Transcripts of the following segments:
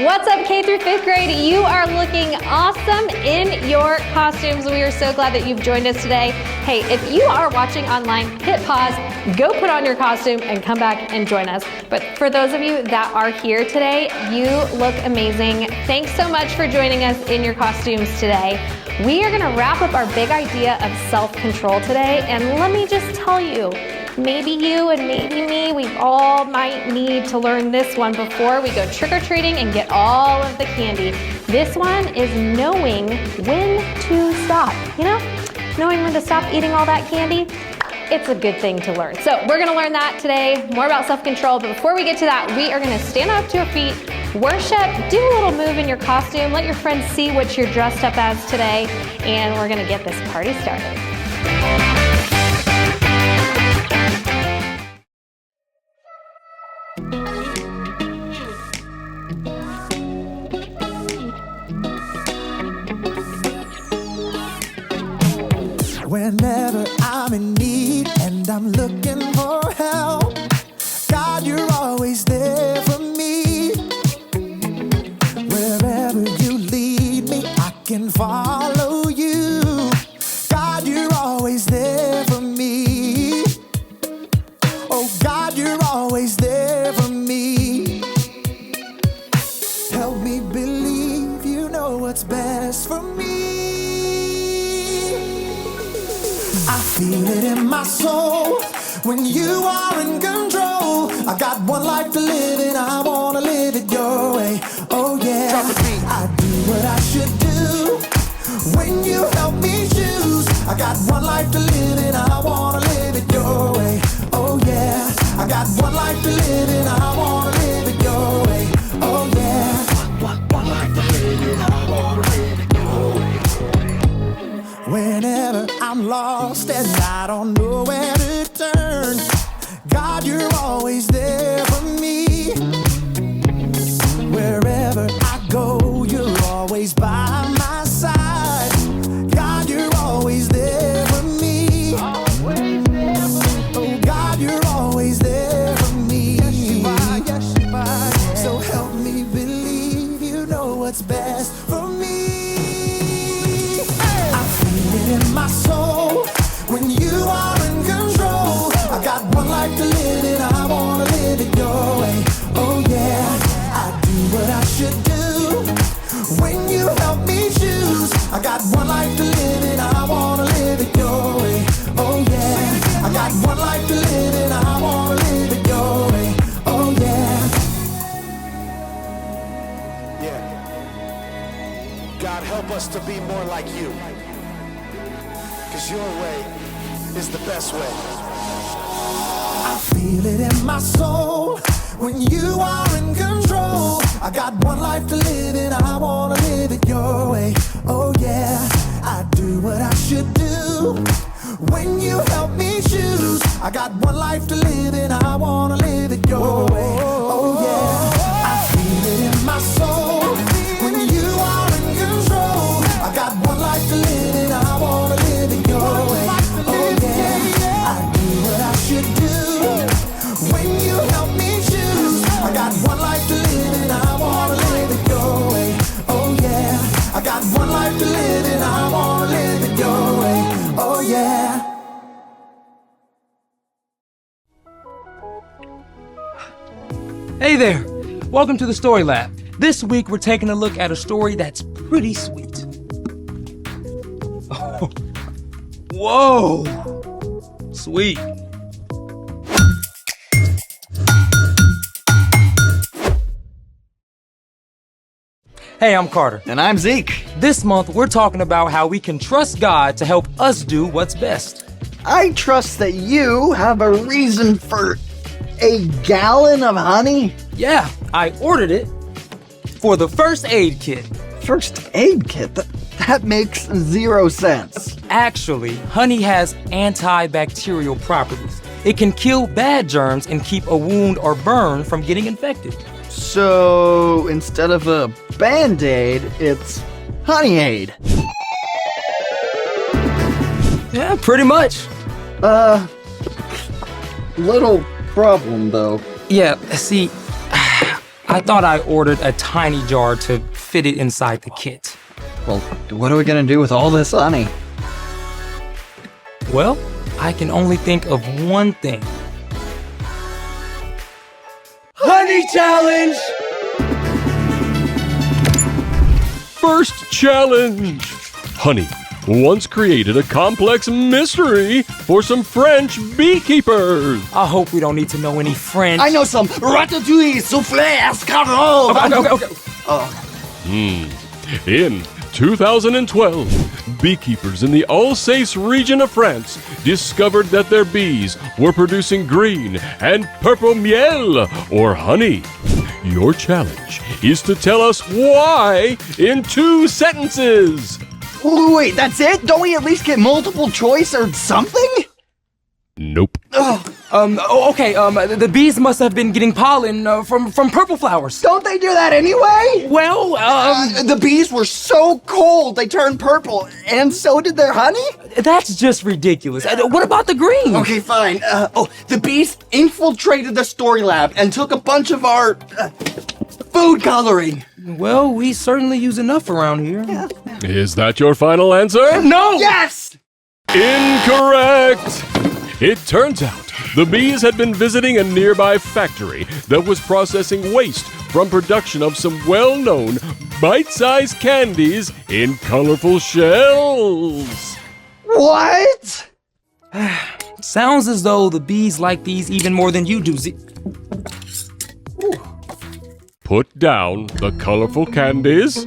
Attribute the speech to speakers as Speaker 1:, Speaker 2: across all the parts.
Speaker 1: What's up, K through 5th grade? You are looking awesome in your costumes. We are so glad that you've joined us today. Hey, if you are watching online, hit pause, go put on your costume, and come back and join us. But for those of you that are here today, you look amazing. Thanks so much for joining us in your costumes today. We are gonna wrap up our big idea of self-control today, and let me just tell you, maybe you and maybe me, we all might need to learn this one before we go trick-or-treating and get all of the candy. This one is knowing when to stop, you know? Knowing when to stop eating all that candy. It's a good thing to learn. So we're gonna learn that today, more about self-control, but before we get to that, we are gonna stand up to our feet, worship, do a little move in your costume, let your friends see what you're dressed up as today, and we're gonna get this party started.
Speaker 2: Whenever I'm in need and I'm looking for help, God, you're always there for me. Wherever you lead me, I can follow you. God, you're always there for me. Oh, God, you're always there for me. Help me believe you know what's best for me. I feel it in my soul when you are in control. I got one life to live and I wanna live it your way. Oh yeah, I do what I should do when you help me choose. I got one life to live and I wanna live it your way. Oh yeah, I got one life to live and I wanna live it your way. Oh yeah, one life to live and I wanna live it your way. Whenever I'm lost and I don't know where to turn, God, you're always there for me. Wherever I go, you're always by my side. God, you're always there for me. Oh, God, you're always there for me. Yes, you are. So help me believe you know what's best for me. In my soul, when you are in control, I got one life to live and I wanna live it your way. Oh yeah, I do what I should do when you help me choose. I got one life to live and I wanna live it your way. Oh yeah, I got one life to live and I wanna live it your way. Oh yeah.
Speaker 3: Yeah. God, help us to be more like you. 'Cause your way is the best way.
Speaker 2: I feel it in my soul when you are in control. I got one life to live and I wanna live it your way. Oh yeah, I do what I should do when you help me choose. I got one life to live and I wanna live it your way. Oh yeah, I feel it in my soul when you are in control. I got one life to live and I wanna live it your way. Oh yeah, I do what I should do when you help me choose. I got one life to live and I wanna live it your way. Oh yeah, I got one life to live and I wanna live it your way. Oh yeah.
Speaker 4: Hey there! Welcome to the Story Lab. This week we're taking a look at a story that's pretty sweet. Oh. Whoa! Sweet. Hey, I'm Carter.
Speaker 5: And I'm Zeke.
Speaker 4: This month we're talking about how we can trust God to help us do what's best.
Speaker 5: I trust that you have a reason for a gallon of honey.
Speaker 4: Yeah, I ordered it for the first aid kit.
Speaker 5: First aid kit? That makes 0 sense.
Speaker 4: Actually, honey has antibacterial properties. It can kill bad germs and keep a wound or burn from getting infected.
Speaker 5: So instead of a Band-Aid, it's Honey Aid.
Speaker 4: Yeah, pretty much.
Speaker 5: Little problem though.
Speaker 4: Yeah, see, I thought I ordered a tiny jar to fit it inside the kit.
Speaker 5: Well, what are we gonna do with all this honey?
Speaker 4: Well, I can only think of one thing.
Speaker 5: Honey challenge!
Speaker 6: First challenge! Honey once created a complex mystery for some French beekeepers.
Speaker 4: I hope we don't need to know any French.
Speaker 5: I know some ratatouille, soufflé, escargot.
Speaker 4: Okay.
Speaker 6: In 2012, beekeepers in the Alsace region of France discovered that their bees were producing green and purple miel, or honey. Your challenge is to tell us why in 2 sentences.
Speaker 5: Wait, that's it? Don't we at least get multiple choice or something?
Speaker 6: Nope.
Speaker 4: Okay, the bees must have been getting pollen from purple flowers.
Speaker 5: Don't they do that anyway?
Speaker 4: Well,
Speaker 5: The bees were so cold they turned purple, and so did their honey?
Speaker 4: that's just ridiculous. What about the green?
Speaker 5: Okay, fine. The bees infiltrated the story lab and took a bunch of our food coloring.
Speaker 4: Well, we certainly use enough around here.
Speaker 6: Is that your final answer?
Speaker 4: No!
Speaker 5: Yes!
Speaker 6: Incorrect! It turns out the bees had been visiting a nearby factory that was processing waste from production of some well-known bite-sized candies in colorful shells.
Speaker 5: What?
Speaker 4: Sounds as though the bees like these even more than you do.
Speaker 6: Put down the colorful candies.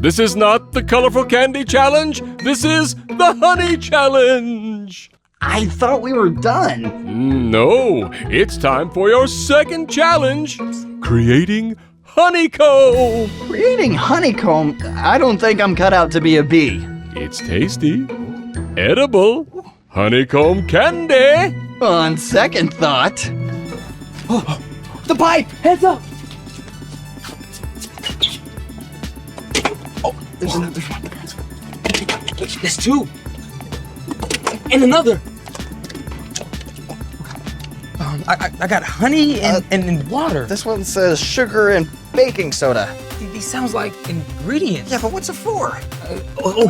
Speaker 6: This is not the colorful candy challenge. This is the honey challenge.
Speaker 5: I thought we were done.
Speaker 6: No, it's time for your second challenge. Creating honeycomb.
Speaker 5: Creating honeycomb, I don't think I'm cut out to be a bee.
Speaker 6: It's tasty, edible, honeycomb candy.
Speaker 5: On second thought... the pipe!
Speaker 4: Heads up!
Speaker 5: There's another one.
Speaker 4: There's 2. And another. I got honey and water.
Speaker 7: This one says sugar and baking soda.
Speaker 4: These sounds like ingredients.
Speaker 7: Yeah, but what's it for?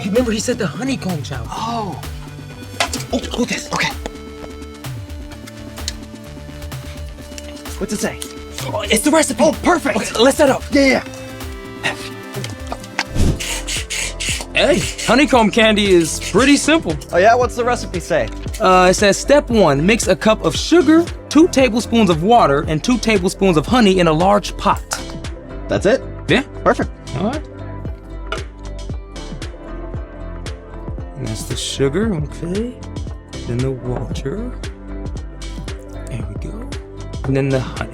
Speaker 4: Remember he said the honeycomb challenge.
Speaker 7: Oh,
Speaker 4: This.
Speaker 7: okay. What's it say?
Speaker 4: Oh, it's the recipe.
Speaker 7: Oh, perfect.
Speaker 4: Okay, let's set up.
Speaker 7: Yeah.
Speaker 4: Hey, honeycomb candy is pretty simple.
Speaker 7: Oh yeah, what's the recipe say?
Speaker 4: It says step 1, mix a cup of sugar, 2 tablespoons of water, and 2 tablespoons of honey in a large pot.
Speaker 7: That's it?
Speaker 4: Yeah,
Speaker 7: Perfect.
Speaker 4: all right. And that's the sugar, okay. Then the water. There we go. And then the honey.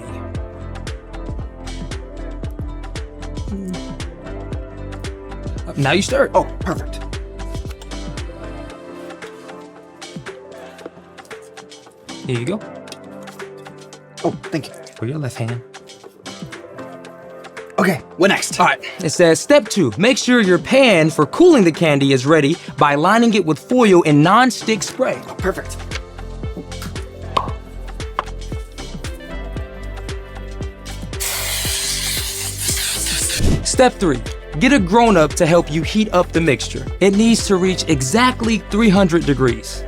Speaker 4: Now you stir it.
Speaker 7: Oh, perfect.
Speaker 4: Here you go.
Speaker 7: Oh, thank you.
Speaker 4: For your left hand.
Speaker 7: Okay, what next?
Speaker 4: All right, it says step 2, make sure your pan for cooling the candy is ready by lining it with foil and non-stick spray.
Speaker 7: Perfect.
Speaker 4: Step 3, get a grown-up to help you heat up the mixture. It needs to reach exactly 300 degrees.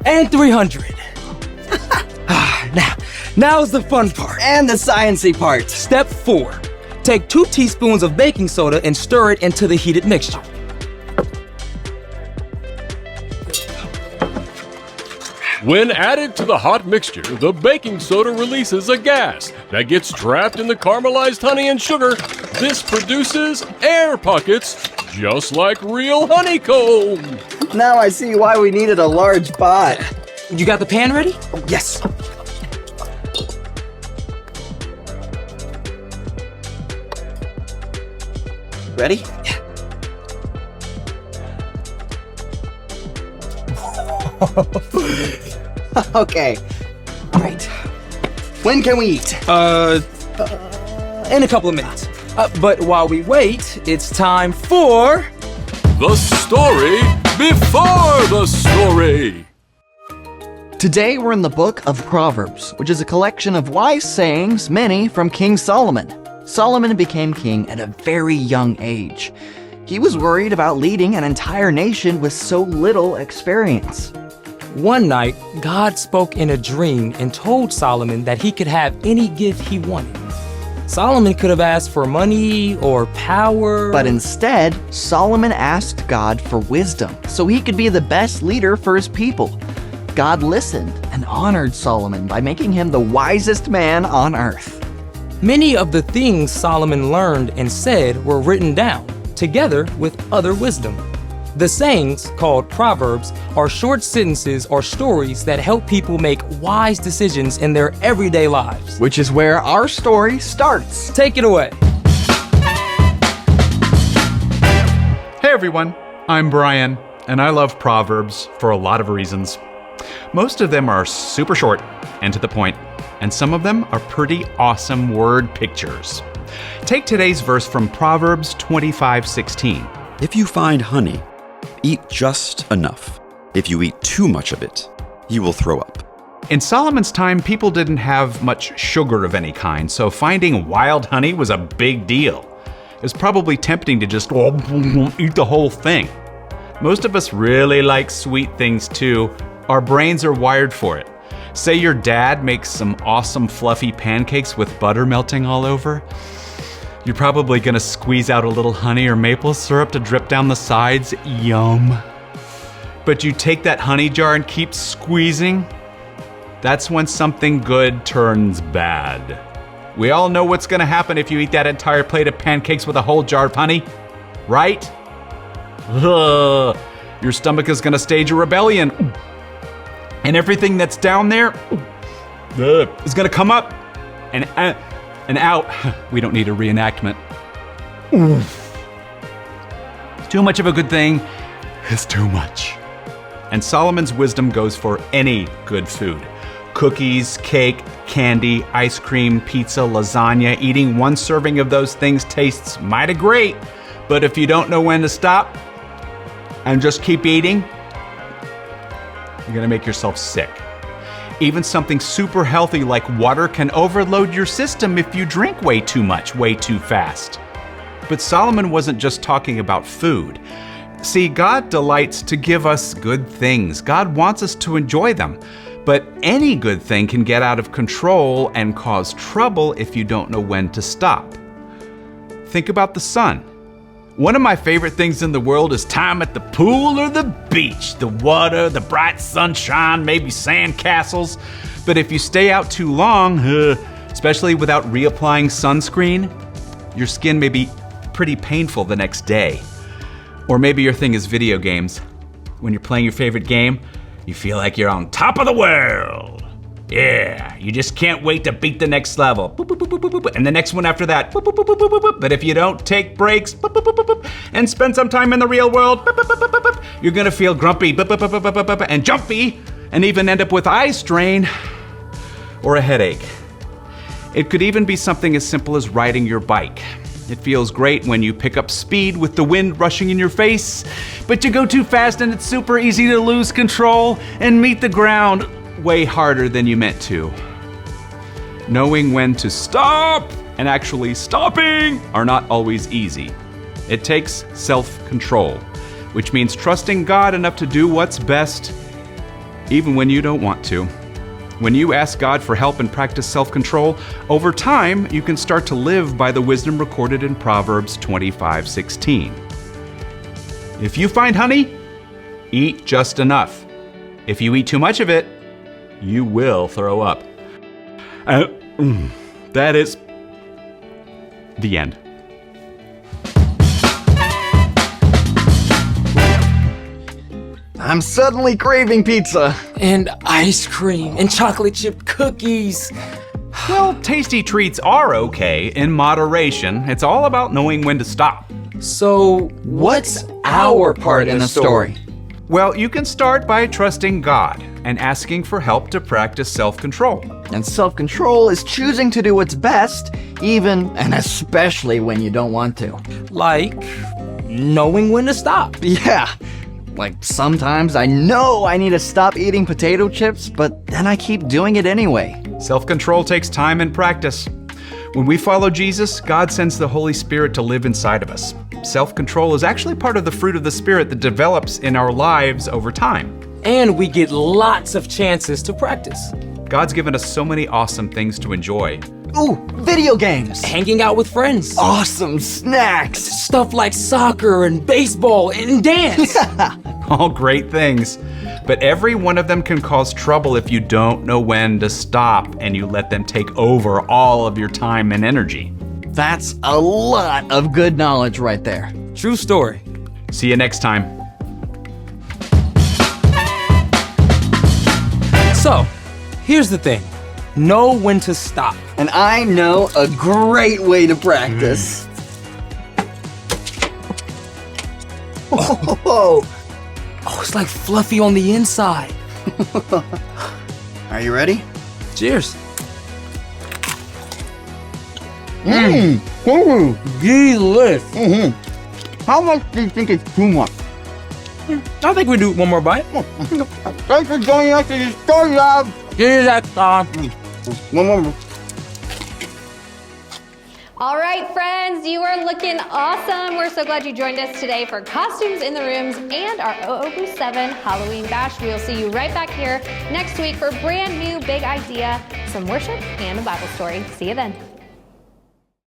Speaker 4: And 300. Now's the fun part.
Speaker 7: And the sciencey part.
Speaker 4: Step 4, take 2 teaspoons of baking soda and stir it into the heated mixture.
Speaker 6: When added to the hot mixture, the baking soda releases a gas that gets trapped in the caramelized honey and sugar. This produces air pockets, just like real honeycomb.
Speaker 7: Now I see why we needed a large pot.
Speaker 4: You got the pan ready?
Speaker 7: Yes. Ready? Okay. Great. When can we eat?
Speaker 4: In a couple of minutes. But while we wait, it's time for...
Speaker 6: The story before the story.
Speaker 7: Today we're in the book of Proverbs, which is a collection of wise sayings, many from King Solomon. Solomon became king at a very young age. He was worried about leading an entire nation with so little experience.
Speaker 8: One night, God spoke in a dream and told Solomon that he could have any gift he wanted. Solomon could have asked for money or power.
Speaker 7: But instead, Solomon asked God for wisdom so he could be the best leader for his people. God listened and honored Solomon by making him the wisest man on earth.
Speaker 8: Many of the things Solomon learned and said were written down, together with other wisdom. The sayings, called Proverbs, are short sentences or stories that help people make wise decisions in their everyday lives.
Speaker 7: Which is where our story starts.
Speaker 8: Take it away.
Speaker 9: Hey everyone, I'm Brian, and I love Proverbs for a lot of reasons. Most of them are super short and to the point, and some of them are pretty awesome word pictures. Take today's verse from Proverbs 25:16.
Speaker 10: If you find honey, eat just enough. If you eat too much of it, you will throw up.
Speaker 9: In Solomon's time, people didn't have much sugar of any kind, so finding wild honey was a big deal. It was probably tempting to just eat the whole thing. Most of us really like sweet things too. Our brains are wired for it. Say your dad makes some awesome fluffy pancakes with butter melting all over. You're probably gonna squeeze out a little honey or maple syrup to drip down the sides. Yum. But you take that honey jar and keep squeezing. That's when something good turns bad. We all know what's gonna happen if you eat that entire plate of pancakes with a whole jar of honey, right? Ugh. Your stomach is gonna stage a rebellion. And everything that's down there is gonna come up and out. We don't need a reenactment. Too much of a good thing is too much. And Solomon's wisdom goes for any good food. Cookies, cake, candy, ice cream, pizza, lasagna. Eating one serving of those things tastes mighty great, but if you don't know when to stop and just keep eating, you're gonna make yourself sick. Even something super healthy like water can overload your system if you drink way too much, way too fast. But Solomon wasn't just talking about food. See, God delights to give us good things. God wants us to enjoy them. But any good thing can get out of control and cause trouble if you don't know when to stop. Think about the sun. One of my favorite things in the world is time at the pool or the beach. The water, the bright sunshine, maybe sand castles. But if you stay out too long, especially without reapplying sunscreen, your skin may be pretty painful the next day. Or maybe your thing is video games. When you're playing your favorite game, you feel like you're on top of the world. Yeah, you just can't wait to beat the next level. Boop, boop, boop, boop, boop, and the next one after that. Boop, boop, boop, boop, boop, boop. But if you don't take breaks and spend some time in the real world, you're gonna feel grumpy and jumpy and even end up with eye strain or a headache. It could even be something as simple as riding your bike. It feels great when you pick up speed with the wind rushing in your face, but you go too fast and it's super easy to lose control and meet the ground way harder than you meant to. Knowing when to stop and actually stopping are not always easy. It takes self-control, which means trusting God enough to do what's best, even when you don't want to. When you ask God for help and practice self-control, over time, you can start to live by the wisdom recorded in Proverbs 25:16. If you find honey, eat just enough. If you eat too much of it, you will throw up. That is the end.
Speaker 7: I'm suddenly craving pizza.
Speaker 8: And ice cream and chocolate chip cookies.
Speaker 9: Well, tasty treats are okay in moderation. It's all about knowing when to stop.
Speaker 8: So, what's our part in the story?
Speaker 9: Well, you can start by trusting God and asking for help to practice self-control.
Speaker 7: And self-control is choosing to do what's best, even and especially when you don't want to.
Speaker 8: Like knowing when to stop.
Speaker 7: Yeah. Like, sometimes I know I need to stop eating potato chips, but then I keep doing it anyway.
Speaker 9: Self-control takes time and practice. When we follow Jesus, God sends the Holy Spirit to live inside of us. Self-control is actually part of the fruit of the Spirit that develops in our lives over time.
Speaker 8: And we get lots of chances to practice.
Speaker 9: God's given us so many awesome things to enjoy.
Speaker 7: Ooh, video games!
Speaker 8: Hanging out with friends.
Speaker 7: Awesome snacks!
Speaker 8: Stuff like soccer and baseball and dance.
Speaker 9: All great things. But every one of them can cause trouble if you don't know when to stop and you let them take over all of your time and energy.
Speaker 7: That's a lot of good knowledge right there.
Speaker 8: True story.
Speaker 9: See you next time.
Speaker 8: So, here's the thing. Know when to stop.
Speaker 7: And I know a great way to practice. Oh,
Speaker 8: it's like fluffy on the inside.
Speaker 7: are you ready?
Speaker 8: Cheers. Delish.
Speaker 7: How much do you think is too much?
Speaker 8: I think we do one more bite.
Speaker 7: Thanks for joining us in the Story Lab.
Speaker 8: See you next time.
Speaker 7: One more.
Speaker 1: All right, friends, you are looking awesome. We're so glad you joined us today for Costumes in the Rooms and our OO 7 Halloween Bash. We'll see you right back here next week for a brand new big idea, some worship, and a Bible story. See you then.